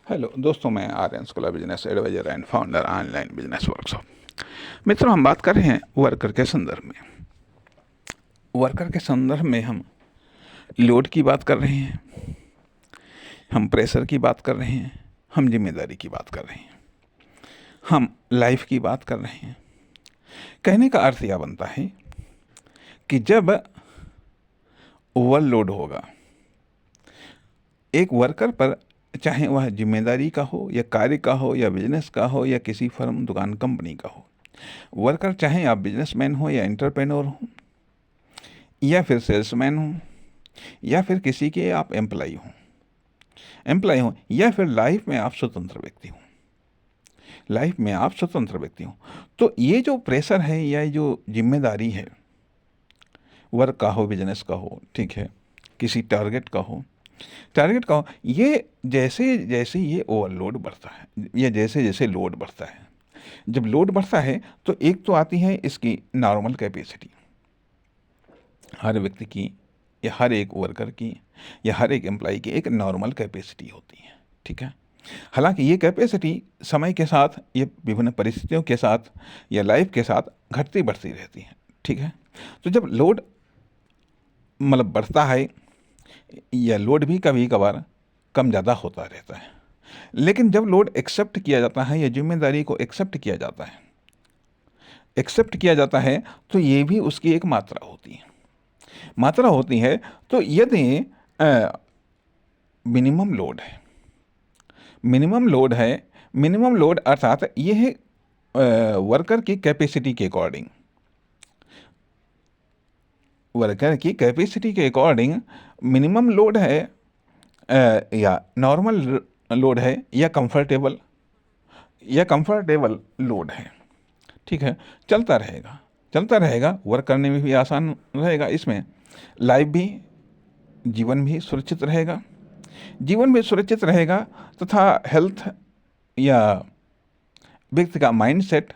Hello दोस्तों, मैं Aryan school business advisor and founder online business workshop. मित्रों, हम बात कर रहे हैं वर्कर के संदर्भ में। वर्कर के संदर्भ में हम लोड की बात कर रहे हैं, हम प्रेशर की बात कर रहे हैं, हम जिम्मेदारी की बात कर रहे हैं, हम लाइफ की बात कर रहे हैं। कहने का अर्थ यह बनता है कि जब ओवरलोड होगा एक वर्कर पर, चाहे वह जिम्मेदारी का हो या कार्य का हो या बिजनेस का हो या किसी फर्म, दुकान, कंपनी का हो, वर्कर चाहे आप बिजनेसमैन हो या एंटरप्रेन्योर हो या फिर सेल्समैन हो या फिर किसी के आप एम्प्लॉय हो या फिर लाइफ में आप स्वतंत्र व्यक्ति हो, तो ये जो प्रेशर है या जो जिम्मेदारी है, वर्क का हो, बिजनेस का हो, ठीक है, किसी टारगेट का हो, ये जैसे जैसे ये ओवरलोड बढ़ता है या जैसे जैसे लोड बढ़ता है, जब लोड बढ़ता है तो एक तो आती है इसकी नॉर्मल कैपेसिटी, हर व्यक्ति की या हर एक वर्कर की या हर एक एम्प्लॉय की एक नॉर्मल कैपेसिटी होती है, ठीक है। हालांकि ये कैपेसिटी समय के साथ, ये विभिन्न परिस्थितियों के साथ या लाइफ के साथ घटती बढ़ती रहती है, ठीक है। तो जब लोड मतलब बढ़ता है या लोड भी कभी कभार कम ज़्यादा होता रहता है, लेकिन जब लोड एक्सेप्ट किया जाता है या जिम्मेदारी को एक्सेप्ट किया जाता है तो ये भी उसकी एक मात्रा होती है। तो यदि मिनिमम लोड अर्थात ये है वर्कर की कैपेसिटी के अकॉर्डिंग मिनिमम लोड है या नॉर्मल लोड है या कंफर्टेबल लोड है, ठीक है। चलता रहेगा, वर्क करने में भी आसान रहेगा, इसमें लाइफ भी, जीवन भी सुरक्षित रहेगा तथा हेल्थ या व्यक्ति का माइंडसेट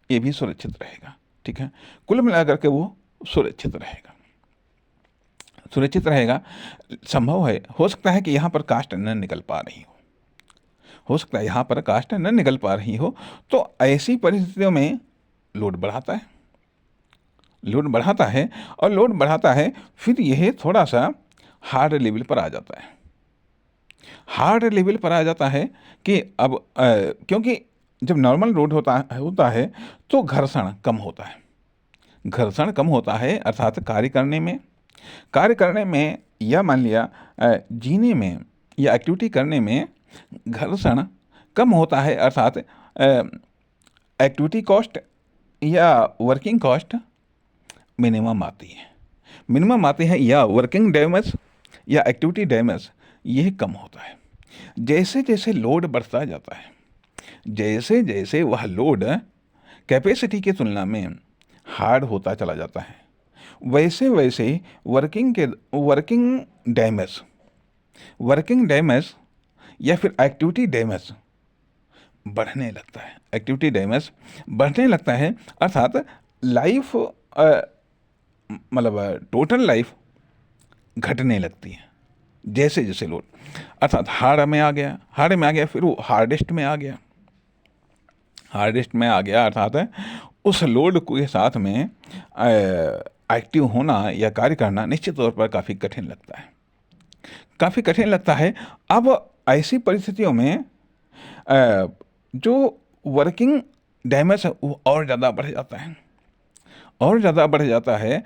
ये भी सुरक्षित रहेगा, ठीक है। कुल मिलाकर के वो सुरक्षित रहेगा। संभव है, हो सकता है कि यहाँ पर कास्ट न निकल पा रही हो, तो ऐसी परिस्थितियों में लोड बढ़ाता है, फिर यह थोड़ा सा हार्ड लेवल पर आ जाता है कि अब क्योंकि जब नॉर्मल लोड होता है तो घर्षण कम होता है, अर्थात कार्य करने में या मान लिया जीने में या एक्टिविटी करने में घर्षण कम होता है, अर्थात एक्टिविटी कॉस्ट या वर्किंग कॉस्ट मिनिमम आती है या वर्किंग डैमेज या एक्टिविटी डैमेज यह कम होता है। जैसे जैसे लोड बढ़ता जाता है, जैसे जैसे वह लोड कैपेसिटी की तुलना में हार्ड होता चला जाता है, वैसे वैसे वर्किंग डैमेज या फिर एक्टिविटी डैमेज बढ़ने लगता है, अर्थात लाइफ मतलब टोटल लाइफ घटने लगती है जैसे जैसे लोड, अर्थात हार्ड में आ गया, फिर वो हार्डेस्ट में आ गया, अर्थात उस लोड के साथ में एक्टिव होना या कार्य करना निश्चित तौर पर काफ़ी कठिन लगता है। अब ऐसी परिस्थितियों में जो वर्किंग डैमेज है वो और ज़्यादा बढ़ जाता है,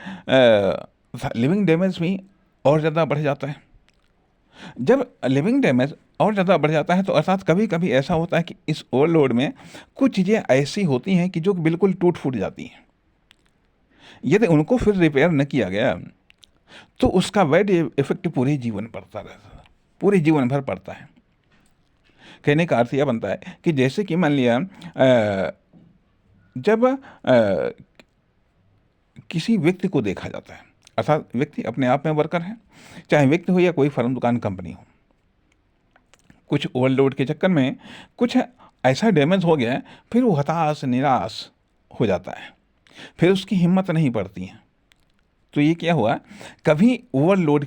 लिविंग डैमेज भी और ज़्यादा बढ़ जाता है। जब लिविंग डैमेज और ज़्यादा बढ़ जाता है तो अर्थात कभी कभी ऐसा होता है कि इस ओवरलोड में कुछ चीज़ें ऐसी होती हैं कि जो बिल्कुल टूट फूट जाती हैं। यदि उनको फिर रिपेयर न किया गया तो उसका बैड इफेक्ट पूरे जीवन भर पड़ता है। कहने का अर्थ यह बनता है कि जैसे कि मान लिया जब किसी व्यक्ति को देखा जाता है, अर्थात व्यक्ति अपने आप में वर्कर है, चाहे व्यक्ति हो या कोई फर्म, दुकान, कंपनी हो, कुछ ओवरलोड के चक्कर में कुछ ऐसा डैमेज हो गया, फिर वो हताश, निराश हो जाता है, फिर उसकी हिम्मत नहीं पड़ती है। तो ये क्या हुआ, कभी ओवरलोड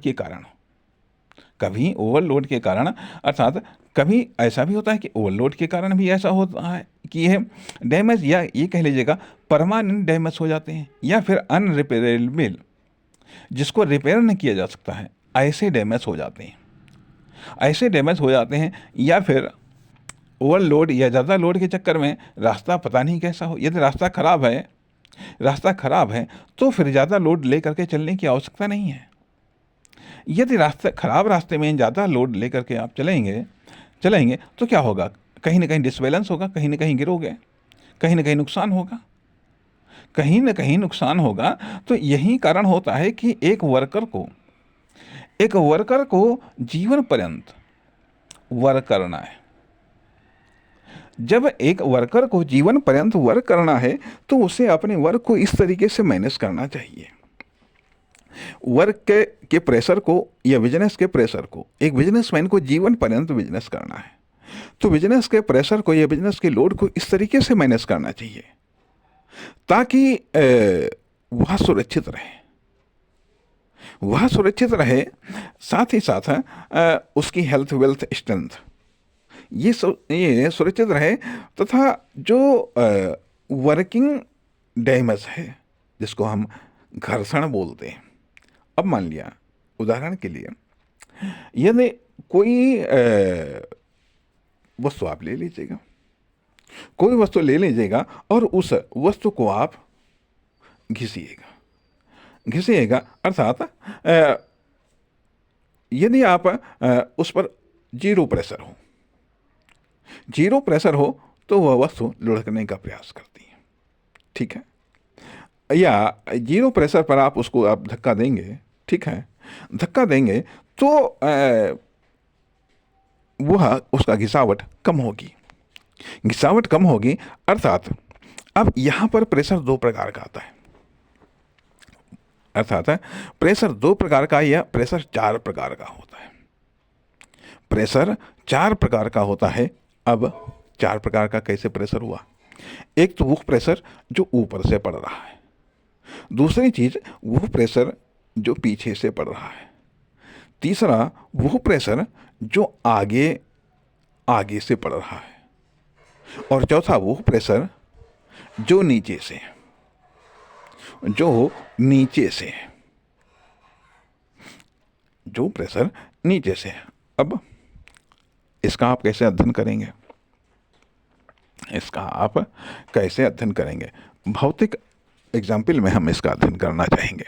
के कारण अर्थात कभी ऐसा भी होता है कि ओवरलोड के कारण भी ऐसा होता है कि यह डैमेज, या ये कह लीजिएगा परमानेंट डैमेज हो जाते हैं, या फिर अनरिपेयरेबल, जिसको रिपेयर नहीं किया जा सकता है, ऐसे डैमेज हो जाते हैं, ऐसे डैमेज हो जाते हैं। या फिर ओवरलोड या ज़्यादा लोड के चक्कर में रास्ता पता नहीं कैसा हो, यदि रास्ता ख़राब है तो फिर ज़्यादा लोड ले करके चलने की आवश्यकता नहीं है। यदि खराब रास्ते में ज़्यादा लोड ले करके आप चलेंगे तो क्या होगा, कहीं ना कहीं डिसबैलेंस होगा, कहीं ना कहीं गिरोगे, कहीं ना कहीं नुकसान होगा, कहीं ना कहीं नुकसान होगा। तो यही कारण होता है कि एक वर्कर को जीवन पर्यंत वर्क करना है। जब एक वर्कर को जीवन पर्यंत वर्क करना है तो उसे अपने वर्क को इस तरीके से मैनेज करना चाहिए। वर्क के प्रेशर को या बिजनेस के प्रेशर को, एक बिजनेसमैन को जीवन पर्यंत बिजनेस करना है तो बिजनेस के प्रेशर को या बिजनेस के लोड को इस तरीके से मैनेज करना चाहिए ताकि वह सुरक्षित रहे, साथ ही साथ उसकी हेल्थ, वेल्थ, स्ट्रेंथ ये सुरक्षित रहे, तथा जो वर्किंग डैमेज है जिसको हम घर्षण बोलते हैं। अब मान लिया उदाहरण के लिए, यदि कोई वस्तु आप ले लीजिएगा और उस वस्तु को आप घिसिएगा, अर्थात यदि आप उस पर जीरो प्रेशर हो तो वह वस्तु लुढ़कने का प्रयास करती है, ठीक है। या जीरो प्रेशर पर आप धक्का देंगे, ठीक है, धक्का देंगे तो वह उसका घिसावट कम होगी। अर्थात अब यहाँ पर प्रेशर दो प्रकार का आता है, अर्थात प्रेशर दो प्रकार का या प्रेशर चार प्रकार का होता है। प्रेशर चार प्रकार का होता है। अब चार प्रकार का कैसे प्रेशर हुआ? एक तो वो प्रेशर जो ऊपर से पड़ रहा है, दूसरी चीज वो प्रेशर जो पीछे से पड़ रहा है, तीसरा वो प्रेशर जो आगे से पड़ रहा है, और चौथा वो प्रेशर जो नीचे से है, जो प्रेशर नीचे से है। अब इसका आप कैसे अध्ययन करेंगे? भौतिक एग्जाम्पल में हम इसका अध्ययन करना चाहेंगे।